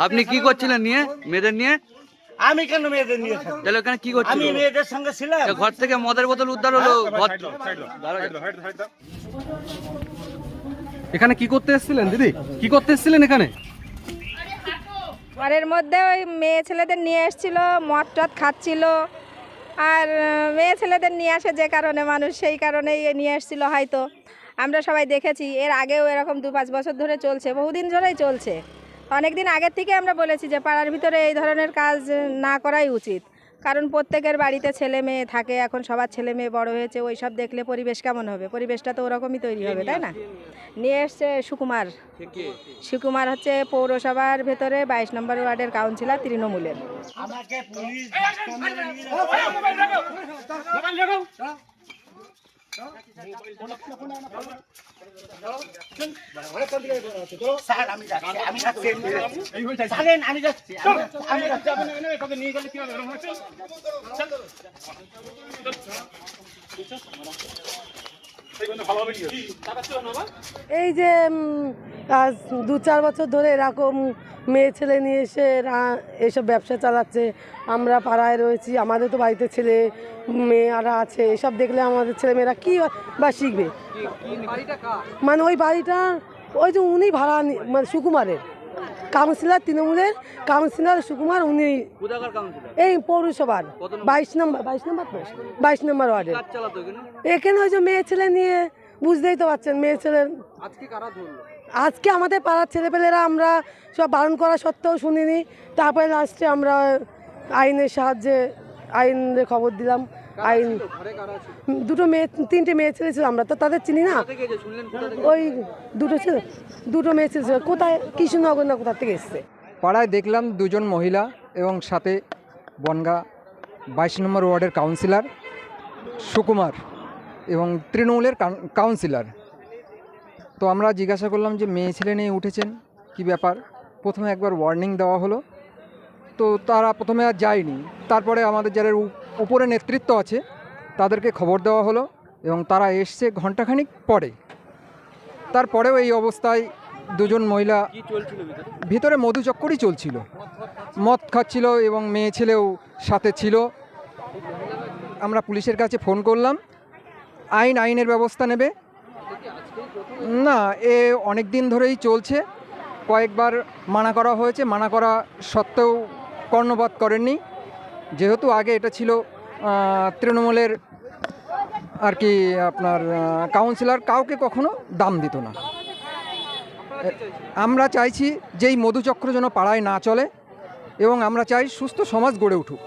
আপনি কি করছিলেন নিয়ে মেয়েদের নিয়ে? আমি কেন মেয়েদের নিয়ে থাকবো? তাহলে ওখানে কি করছিলেন? আমি মেয়েদের সঙ্গে ছিলাম। ঘর থেকে মদের বোতল উদ্ধার হলো। এখানে কি করতে এসেছিলেন দিদি? কি করতে এসেছিলেন এখানে? ঘরের মধ্যে ওই মেয়ে ছেলেদের নিয়ে এসেছিল, মদ টদ খাচ্ছিল। আর মেয়ে ছেলেদের নিয়ে আসে যে কারণে মানুষ, সেই কারণেই নিয়ে এসেছিল হয়তো। আমরা সবাই দেখেছি, এর আগেও এরকম 2-5 বছর ধরে চলছে, বহুদিন ধরেই চলছে। অনেক দিন আগের থেকে আমরা বলেছি যে পাড়ার ভিতরে এই ধরনের কাজ না করাই উচিত, কারণ প্রত্যেকের বাড়িতে ছেলে মেয়ে থাকে, এখন সবার ছেলে মেয়ে বড় হয়েছে, ওই সব দেখলে পরিবেশ কেমন হবে? পরিবেশটা তো ওরকমই তৈরি হবে, তাই না? নিয়ে এসছে সুকুমার। সুকুমার হচ্ছে পৌরসভার ভেতরে 22 নম্বর ওয়ার্ডের কাউন্সিলর, তৃণমূলের। এই যে আজ 2-4 বছর ধরে এরকম মেয়ে ছেলে নিয়ে এসে এসব ব্যবসা চালাচ্ছে। আমরা পাড়ায় রয়েছি, আমাদের তো বাড়িতে ছেলে মেয়েরা আছে, এসব দেখলে আমাদের ছেলেমেয়েরা কী বা শিখবে? মানে ওই বাড়িটা ওই যে উনি ভাড়া মানে সুকুমারের কাউন্সিলর, তৃণমূলের কাউন্সিলর সুকুমার, উনি এই পৌরসভার 22 নম্বর ওয়ার্ডে। এখানে ওই যে মেয়ে ছেলে নিয়ে, বুঝতেই তো পারছেন মেয়ে ছেলে। আজকে আমাদের পাড়ার ছেলেপেলেরা, আমরা সব বারণ করা সত্ত্বেও শুনিনি। তারপরে লাস্টে আমরা আইনের সাহায্যে আইনের খবর দিলাম। আইন 3টে মেয়ে ছেলে ছিল, আমরা তো তাদের চিনি না। ওই দুটো মেয়ে ছেলে ছিল, কোথায় কৃষ্ণনগর না কোথা থেকে এসছে। পাড়ায় দেখলাম 2জন মহিলা এবং সাথে বনগাঁ 22 নম্বর ওয়ার্ডের কাউন্সিলর সুকুমার এবং তৃণমূলের কাউন্সিলর। তো আমরা জিজ্ঞাসা করলাম যে মেয়ে ছেলে নিয়ে উঠেছেন, কি ব্যাপার? প্রথমে একবার ওয়ার্নিং দেওয়া হলো, তো তারা প্রথমে আর যায়নি। তারপরে আমাদের যারা উপরে নেতৃত্ব আছে তাদেরকে খবর দেওয়া হলো এবং তারা এসছে ঘণ্টাখানিক পরে। তারপরেও এই অবস্থায় 2জন মহিলা, ভিতরে মধুচক্করই চলছিল, মদ খাচ্ছিল এবং মেয়ে ছেলেও সাথে ছিল। আমরা পুলিশের কাছে ফোন করলাম, আইনের ব্যবস্থা নেবে। না, এ অনেক দিন ধরেই চলছে, কয়েকবার মানা করা হয়েছে, মানা করা সত্ত্বেও কর্ণপাত করেননি। যেহেতু আগে এটা ছিল তৃণমূলের আর কি আপনার কাউন্সিলর, কাউকে কখনো দাম দিত না। আমরা চাইছি যে এই মধুচক্র যেন পাড়ায় না চলে এবং আমরা চাই সুস্থ সমাজ গড়ে উঠুক।